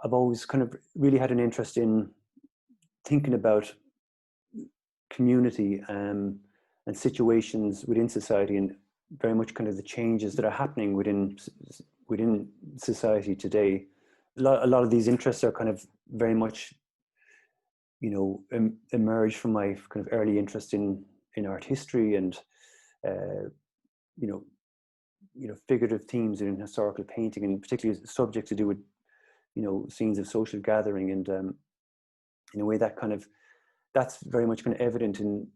I've always kind of really had an interest in thinking about community and situations within society, and very much kind of the changes that are happening within society today. A lot of these interests are kind of very much, emerged from my kind of early interest in art history and you know figurative themes in historical painting, and particularly subjects to do with scenes of social gathering, and in a way that's very much kind of evident in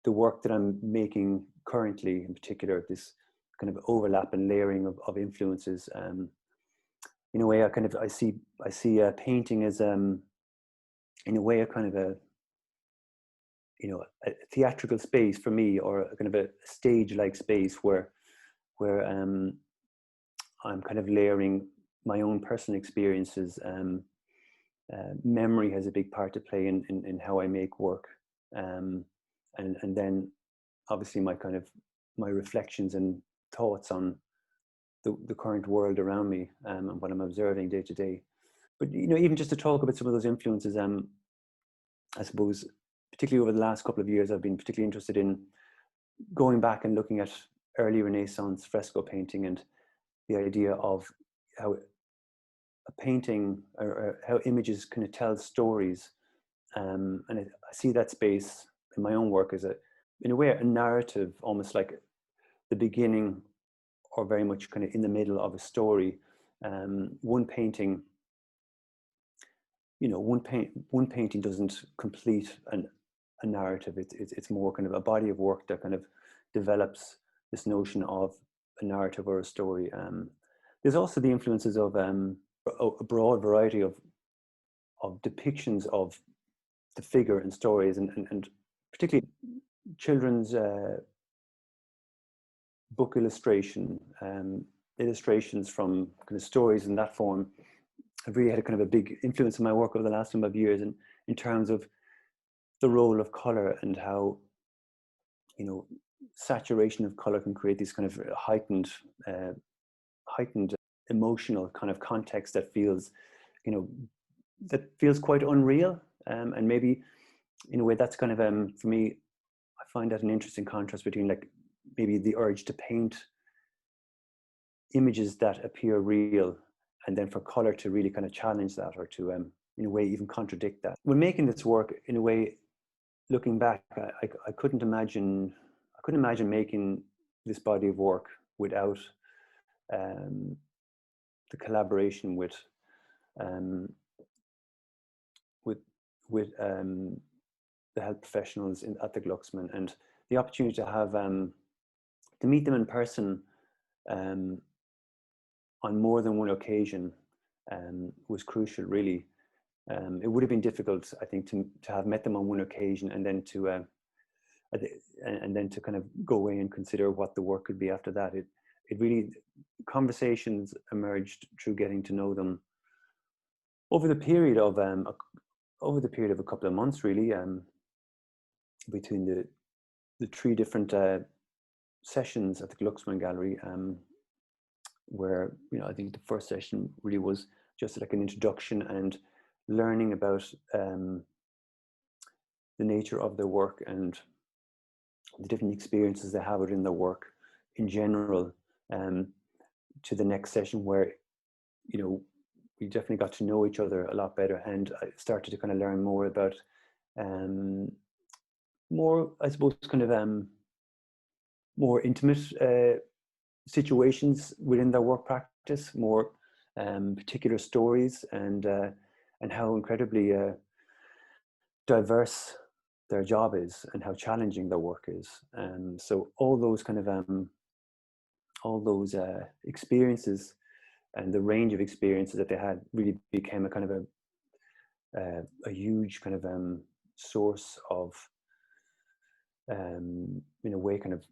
the work that I'm making currently, in particular this kind of overlap and layering of influences. In a way, I see painting as in a way a kind of a theatrical space for me, or a kind of a stage-like space where I'm kind of layering my own personal experiences. Memory has a big part to play in how I make work, and then obviously my reflections and thoughts on the current world around me, and what I'm observing day to day. But even just to talk about some of those influences, I suppose particularly over the last couple of years, I've been particularly interested in going back and looking at early Renaissance fresco painting, and the idea of how a painting or how images kind of tell stories. And I see that space in my own work as in a way, a narrative, almost like the beginning or very much kind of in the middle of a story. One painting, one painting doesn't complete a narrative. It's more kind of a body of work that kind of develops this notion of a narrative or a story. There's also the influences of a broad variety of depictions of the figure and stories, and particularly children's book illustration, illustrations from kind of stories in that form have really had a kind of a big influence on my work over the last number of years, and in terms of the role of color and how saturation of color can create this kind of heightened emotional kind of context that feels quite unreal, and maybe in a way that's kind of for me, I find that an interesting contrast between like maybe the urge to paint images that appear real, and then for color to really kind of challenge that, or to in a way even contradict that. When making this work, in a way, looking back, I couldn't imagine making this body of work without the collaboration with the health professionals at the Glucksman, and the opportunity to have to meet them in person on more than one occasion was crucial, really. It would have been difficult, I think, to have met them on one occasion and then to kind of go away and consider what the work could be after that. It really, conversations emerged through getting to know them over the period of a couple of months, really, between the three different sessions at the Glucksman Gallery, where I think the first session really was just like an introduction and learning about the nature of their work and the different experiences they have within their work in general, to the next session where we definitely got to know each other a lot better, and I started to kind of learn more about more, I suppose, kind of more intimate situations within their work practice, more particular stories, and how incredibly diverse their job is, and how challenging their work is. So all those kind of experiences and the range of experiences that they had really became a kind of a huge kind of source of in a way kind of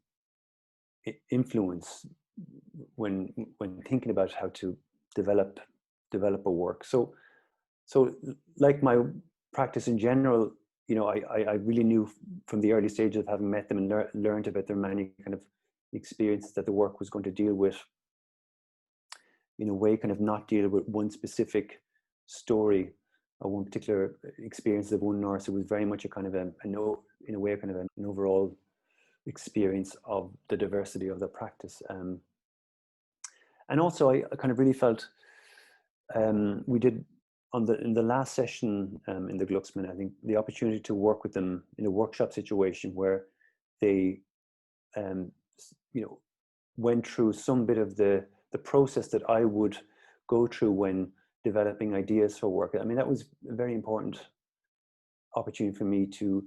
influence when thinking about how to develop a work. So like my practice in general, I really knew from the early stages of having met them and learned about their many kind of experiences that the work was going to deal with, in a way, kind of not deal with one specific story or one particular experience of one nurse. It was very much a kind of in a way, kind of an overall experience of the diversity of the practice. And also, I kind of really felt we did in the last session in the Glucksman, I think the opportunity to work with them in a workshop situation where they, went through some bit of the process that I would go through when developing ideas for work. I mean, that was a very important opportunity for me to,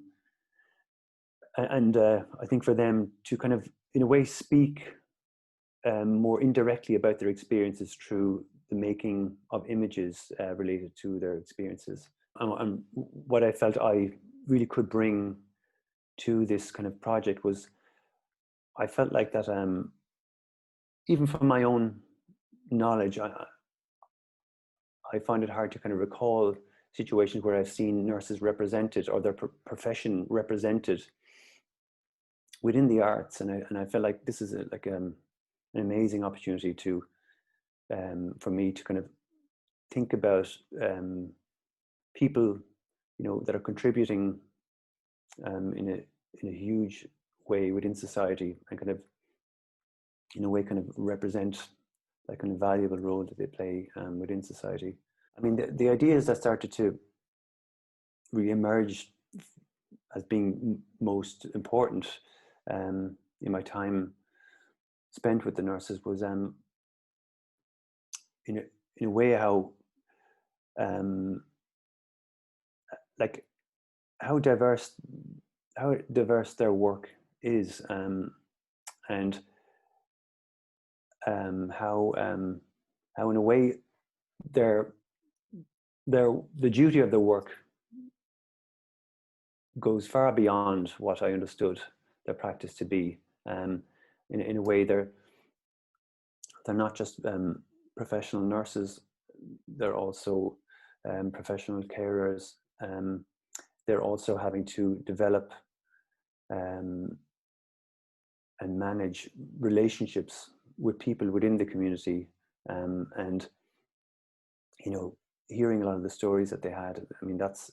and I think for them to kind of, in a way, speak more indirectly about their experiences through the making of images related to their experiences. And what I felt I really could bring to this kind of project was, I felt like that even from my own knowledge, I find it hard to kind of recall situations where I've seen nurses represented or their profession represented within the arts, and I felt like this is an amazing opportunity to for me to kind of think about people, that are contributing in a huge way within society, and kind of in a way kind of represent like an invaluable role that they play within society. I mean, the ideas that started to re-emerge as being most important in my time spent with the nurses was in a way how like how diverse their work is, and how in a way the duty of their work goes far beyond what I understood their practice to be. In a way, they're not just professional nurses; they're also professional carers. They're also having to develop and manage relationships with people within the community, and hearing a lot of the stories that they had. I mean, that's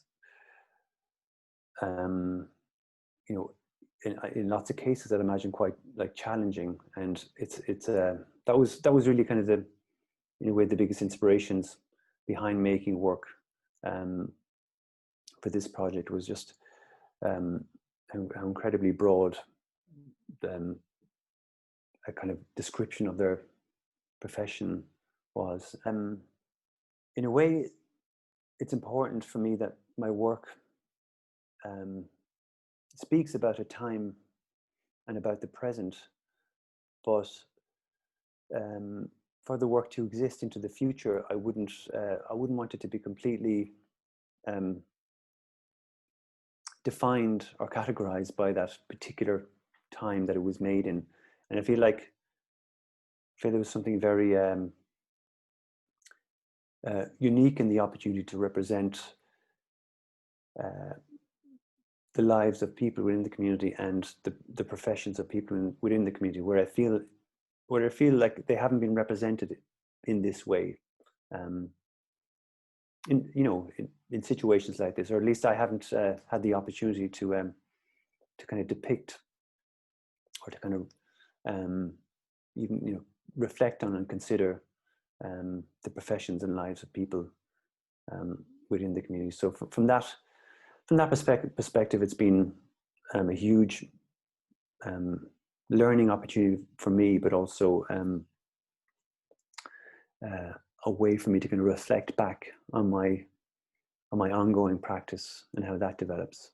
in lots of cases, I'd imagine quite like challenging, and that was really kind of in a way the biggest inspirations behind making work for this project was just how incredibly broad a kind of description of their profession was. In a way, it's important for me that my work speaks about a time and about the present, but for the work to exist into the future, I wouldn't want it to be completely defined or categorized by that particular time that it was made in. And I feel there was something very unique in the opportunity to represent the lives of people within the community and the professions of people within the community, where I feel like they haven't been represented in this way, in situations like this, or at least I haven't had the opportunity to kind of depict or to kind of even reflect on and consider the professions and lives of people within the community. So from that perspective, it's been a huge learning opportunity for me, but also a way for me to kind of reflect back on my ongoing practice and how that develops.